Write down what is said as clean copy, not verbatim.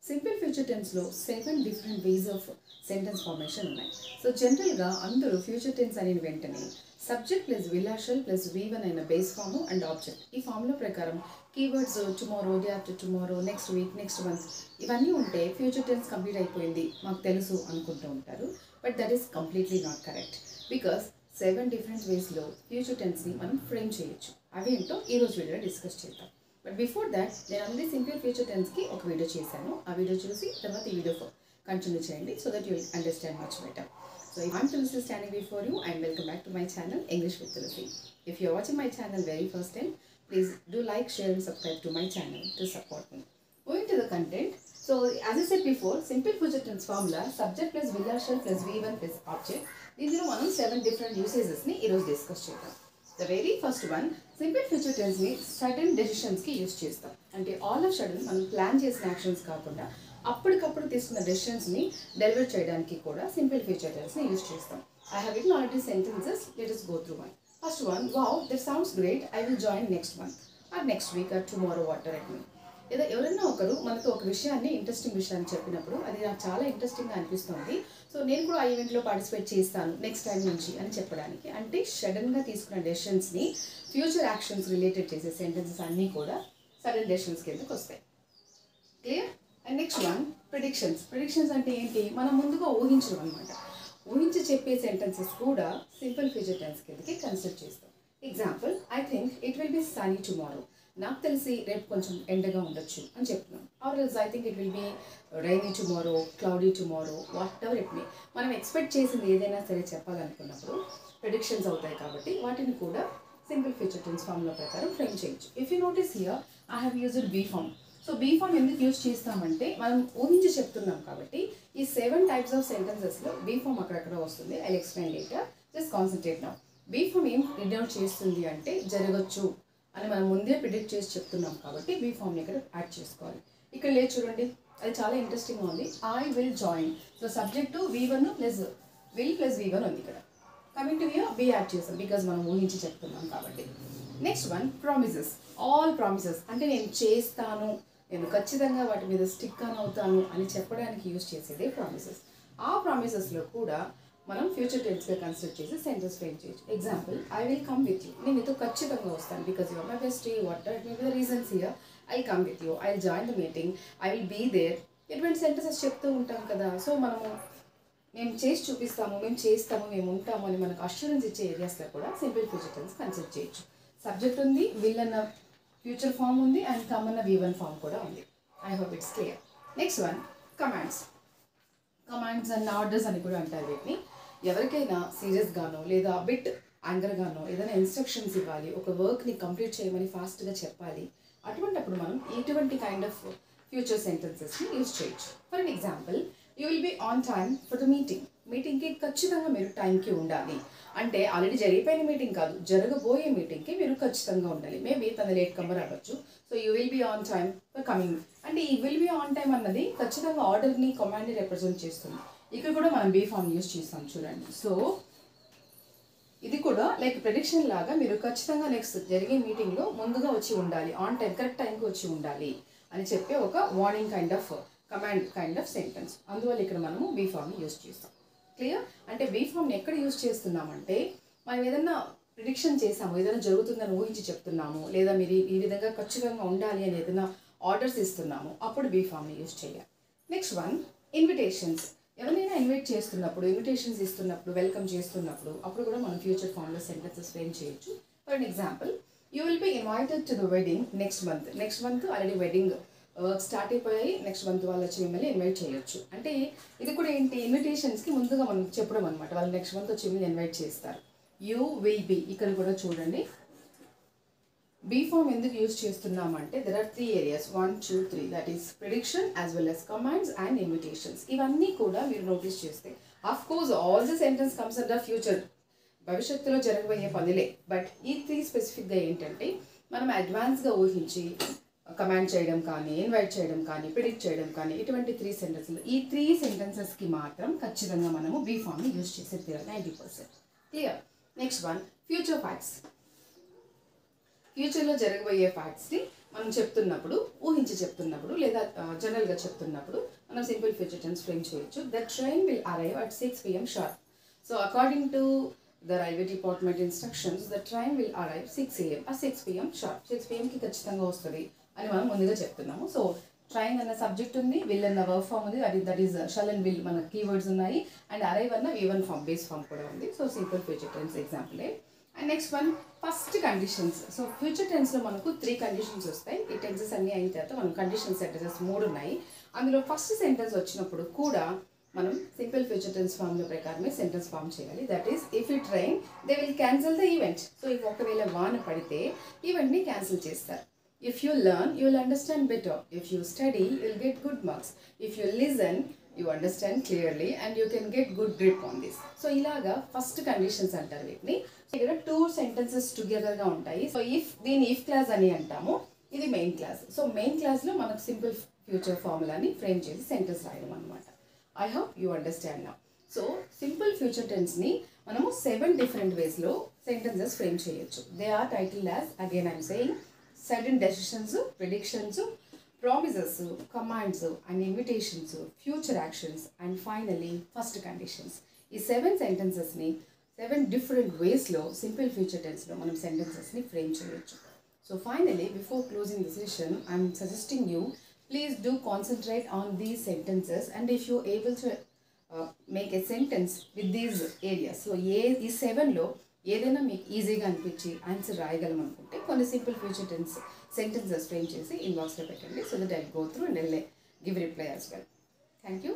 Simple future టెన్స్లో 7 different ways of sentence formation ఉన్నాయి. So జనరల్గా అందరూ ఫ్యూచర్ టెన్స్ అనే వెంటనే subject plus will plus V1 అయిన బేస్ ఫామ్ అండ్ ఆబ్జెక్ట్, ఈ ఫామ్లో ప్రకారం keywords tomorrow, day after tomorrow, next week, next month ఇవన్నీ ఉంటే ఫ్యూచర్ టెన్స్ కంప్లీట్ అయిపోయింది మాకు తెలుసు అనుకుంటూ ఉంటారు. But that is completely not correct. Because 7 different వేస్లో ఫ్యూచర్ టెన్స్ని మనం ఫ్రేమ్ చేయొచ్చు. అవేంటో ఈరోజు వీడియోలో డిస్కస్ చేద్దాం. బట్ బిఫోర్ దాట్ నేను ఆల్రెడీ సింపుల్ ఫ్యూచర్ టెన్స్కి ఒక వీడియో చేశాను. ఆ వీడియో చూసి తర్వాత ఈ వీడియో కంటిన్యూ చేయండి so that you will understand much better. So I'm Tulsi standing before you and welcome back to my channel English with Tulsi. If you're watching my channel very first time, please do like, share and subscribe to my channel to support me. Moving to the content. So as I said before, simple future tense formula subject plus will plus V1 plus object. These are one 7 different usages ni ఈరోజు discuss చేద్దాం. The very first one, simple future tense ni sudden decisions ki use చేస్తాం. అంటే all of sudden మనం plan చేసిన actions కాకుండా అప్పటికప్పుడు తీసుకున్న డెసిషన్స్ని deliver చేయడానికి కూడా సింపుల్ ఫ్యూచర్ టెన్స్ని యూజ్ చేస్తాం. I have return already sentences, let us go through one. First one, wow, that sounds great, I will join next month or next week or tomorrow, whatever it may. ఏదో ఎవరైనా ఒకరు మనతో ఒక విషయాన్ని interesting విషయాన్ని చెప్పినప్పుడు అది నాకు చాలా ఇంట్రెస్టింగ్గా అనిపిస్తుంది, సో నేను కూడా ఆ ఈవెంట్లో పార్టిసిపేట్ చేస్తాను నెక్స్ట్ టైం నుంచి అని చెప్పడానికి, అంటే సడన్గా తీసుకున్న డెసిషన్స్ని ఫ్యూచర్ యాక్షన్స్ రిలేటెడ్ చేసే సెంటెన్సెస్ అన్నీ కూడా సడన్ డెసిషన్స్ కిందకు వస్తాయి. Clear? And next one, predictions. Predictions అంటే ఏంటి? మనం ముందుగా ఊహించడం అనమాట. ఊహించి చెప్పే సెంటెన్సెస్ కూడా సింపుల్ ఫ్యూచర్ టెన్స్ కిందకి కన్సిడర్ చేస్తాం. Example, I think it will be Sunny tomorrow. నాకు తెలిసి రేపు కొంచెం ఎండగా ఉండొచ్చు అని చెప్తున్నాం. Or else I think it will be rainy tomorrow, cloudy tomorrow, what ever it may. మనం ఎక్స్పెక్ట్ చేసింది ఏదైనా సరే చెప్పాలనుకున్నప్పుడు ప్రిడిక్షన్స్ అవుతాయి కాబట్టి వాటిని కూడా సింపుల్ ఫ్యూచర్ టెన్స్ ఫామ్లో ప్రకారం ఫ్రేమ్ చేయొచ్చు. If you notice here I have used be form. So be form ఎందుకు యూజ్ చేస్తామంటే మనం ఊహించి చెప్తున్నాం కాబట్టి ఈ 7 టైప్స్ ఆఫ్ సెంటెన్సెస్లో బీ ఫామ్ అక్కడక్కడ వస్తుంది. I explain later, just concentrate now. Be form ఏం డినోట్ చేస్తుంది అంటే జరగచ్చు అని మనం ముందే ప్రిడిక్ట్ చేసి చెప్తున్నాం కాబట్టి బీ ఫామ్ని ఇక్కడ యాడ్ చేసుకోవాలి. ఇక్కడ లేదు చూడండి, అది చాలా ఇంట్రెస్టింగ్గా ఉంది. I will join. So subject V1 plus will plus V1 ఉంది ఇక్కడ. Coming to here be add చేస్తాం బికాజ్ మనం ఊహించి చెప్తున్నాం కాబట్టి. Next one, promises. All promises అంటే నేను చేస్తాను, నేను ఖచ్చితంగా వాటి మీద స్టిక్ ఆన్ అవుతాను అని చెప్పడానికి యూజ్ చేసేదే ప్రామిసెస్. ఆ ప్రామిసెస్లో కూడా మనం ఫ్యూచర్ టెన్స్గా కన్సిడర్ చేసి సెంటెన్స్ ఫ్రేమ్ చేయొచ్చు. Example, I will come with you. నేను మీతో ఖచ్చితంగా వస్తాను because you are my bestie, what are may be the reasons here. I come with you, I will join the meeting, I will be there. ఇటువంటి sentences చెప్తూ ఉంటాం కదా. So మనము మేము చేసి చూపిస్తాము, మేము చేస్తాము, మేము ఉంటాము అని మనకు అష్యూరెన్స్ ఇచ్చే ఏరియాస్లో కూడా సింపుల్ ఫ్యూచర్ టెన్స్ కన్సిడర్ చేయొచ్చు. సబ్జెక్ట్ ఉంది, విల్ అన్న ఫ్యూచర్ ఫామ్ ఉంది అండ్ కమ్ అన్న V1 ఫామ్ కూడా ఉంది. I hope it's clear. Next one, commands. Commands and orders అని కూడా అంటారు వీటిని. ఎవరికైనా సీరియస్గానో లేదా బిట్ యాంగర్గానో ఏదైనా ఇన్స్ట్రక్షన్స్ ఇవ్వాలి, ఒక వర్క్ని కంప్లీట్ చేయమని ఫాస్ట్గా చెప్పాలి, అటువంటిప్పుడు మనం ఇటువంటి కైండ్ ఆఫ్ ఫ్యూచర్ సెంటెన్సెస్ని యూజ్ చేయొచ్చు. For an example, you will be on time for the meeting. మీటింగ్కి ఖచ్చితంగా మీరు టైంకి ఉండాలి అంటే ఆల్రెడీ జరిగిపోయిన మీటింగ్ కాదు, జరగబోయే మీటింగ్కి మీరు ఖచ్చితంగా ఉండాలి. మేబీ తన లేట్ కమర్ అవ్వచ్చు. So you will be on time for coming అంటే ఈ విల్ బీ ఆన్ టైమ్ అన్నది ఖచ్చితంగా ఆర్డర్ని, కమాండ్ని రిప్రజెంట్ చేస్తుంది. ఇక్కడ కూడా మనం బీ ఫామ్ యూజ్ చేస్తాం చూడండి. సో ఇది కూడా లైక్ ప్రెడిక్షన్ లాగా మీరు ఖచ్చితంగా నెక్స్ట్ జరిగే మీటింగ్లో ముందుగా వచ్చి ఉండాలి, ఆన్ టైం కరెక్ట్ టైంకి వచ్చి ఉండాలి అని చెప్పే ఒక warning kind of command kind of sentence. అందువల్ల ఇక్కడ మనము బీ ఫామ్ని యూజ్ చేస్తాం. క్లియర్? అంటే బీ ఫామ్ని ఎక్కడ యూజ్ చేస్తున్నామంటే మనం ఏదైనా ప్రిడిక్షన్ చేసాము, ఏదైనా జరుగుతుందని ఊహించి చెప్తున్నాము, లేదా మీరు ఈ విధంగా ఖచ్చితంగా ఉండాలి అని ఏదైనా ఆర్డర్స్ ఇస్తున్నాము, అప్పుడు బీ ఫామ్ని యూజ్ చేయాలి. Next one, invitations. ఎవరైనా ఇన్వైట్ చేస్తున్నప్పుడు, ఇన్విటేషన్స్ ఇస్తున్నప్పుడు, వెల్కమ్ చేస్తున్నప్పుడు అప్పుడు కూడా మనం ఫ్యూచర్ ఫామ్లో సెంటెన్సెస్ ఫ్రేమ్ చేయొచ్చు. For an example, you will be invited to the wedding next month. Next month already wedding work start అయిపోయాయి, నెక్స్ట్ మంత్ వాళ్ళు వచ్చి మిమ్మల్ని ఇన్వైట్ చేయొచ్చు. అంటే ఇది కూడా ఏంటి, ఇన్విటేషన్స్కి ముందుగా మనం చెప్పడం అనమాట. వాళ్ళు నెక్స్ట్ మంత్ వచ్చి మిమ్మల్ని ఇన్వైట్ చేస్తారు. యూ విల్ బి ఇక్కడ కూడా చూడండి. బీ ఫామ్ ఎందుకు యూజ్ చేస్తున్నామంటే there are 3 areas, 1, 2, 3, that is prediction as well as commands and invitations. ఇవన్నీ కూడా మీరు నోటీస్ చేస్తే of course all the sentence comes under future, భవిష్యత్తులో జరగబోయే పనులే. బట్ ఈ 3 స్పెసిఫిక్గా ఏంటంటే మనం అడ్వాన్స్గా ఊహించి కమాండ్ చేయడం కానీ, ఇన్వైట్ చేయడం కానీ, ప్రిడిక్ట్ చేయడం కానీ, ఇటువంటి 3 సెంటెన్సెస్, ఈ 3 సెంటెన్సెస్కి మాత్రం ఖచ్చితంగా మనము బీ ఫామ్ని యూజ్ చేసే తీరాలి 90%. Clear? Next one, future facts. ఫ్యూచర్లో జరగబోయే ఫ్యాక్ట్స్ని మనం చెప్తున్నప్పుడు, ఊహించి చెప్తున్నప్పుడు లేదా జనరల్గా చెప్తున్నప్పుడు మనం సింపుల్ ఫ్యూచర్ టెన్స్ ఫ్రేమ్ చేయొచ్చు. The train will arrive at 6 PM sharp. So according to the railway department instructions, the train will arrive 6 AM ఆ 6 PM షార్ప్. 6 PMకి ఖచ్చితంగా వస్తుంది అని మనం ముందుగా చెప్తున్నాము. సో ట్రైన్ అన్న సబ్జెక్ట్ ఉంది, విల్ అన్న వర్బ్ ఫామ్ ఉంది, that is shall and will మన కీవర్డ్స్ ఉన్నాయి, అండ్ అరైవ్ అన్న V1 ఫామ్ బేస్ ఫామ్ కూడా ఉంది. సో సింపుల్ ఫ్యూచర్ టెన్స్ ఎగ్జాంపులే. And next one first conditions. So future టెన్స్లో మనకు 3 కండిషన్స్ వస్తాయి. ఈ టెన్సెస్ అన్నీ అయిన తర్వాత మనం కండిషన్ సెంటెన్సెస్ 3 ఉన్నాయి. అందులో ఫస్ట్ సెంటెన్స్ వచ్చినప్పుడు కూడా మనం సింపుల్ ఫ్యూచర్ టెన్స్ ఫామ్లో ప్రకారమే సెంటెన్స్ ఫామ్ చేయాలి. That is if it rain they will cancel the event. So if ఒకవేళ వాన పడితే ఈవెంట్ని క్యాన్సిల్ చేస్తారు. If you learn, you will understand better. If you study, you will get good marks. If you listen, you understand clearly and you can get good grip on this. So ilaga first conditions antaru వీటిని. ఇక్కడ 2 sentences together గా ఉంటాయి. So దీని if clause అని అంటాము, ఇది main class. So main క్లాస్లో మనకు సింపుల్ ఫ్యూచర్ ఫార్ములాని ఫ్రేమ్ చేసి సెంటెన్స్ రాయడం అనమాట. I hope you understand now. So simple future టెన్స్ని మనము 7 different waysలో సెంటెన్సెస్ ఫ్రేమ్ చేయొచ్చు. They are titled as, again I'm saying, sudden decisions, predictions, promises, commands and invitations, future actions, and finally first conditions. ఈ 7 sentencesని 7 different waysలో simple future టెన్స్లో మనం సెంటెన్సెస్ని frame చేయొచ్చు. So finally before closing the session I'm suggesting you, please do concentrate on these sentences and if you able to make a sentence with these areas. So ఈ 7లో ఏదైనా మీకు ఈజీగా అనిపించి answer రాయగలం అనుకుంటే కొన్ని simple future tense sentences frame చేసి ఇన్బాక్స్లో పెట్టండి. So that I go through and give reply as well. Thank you.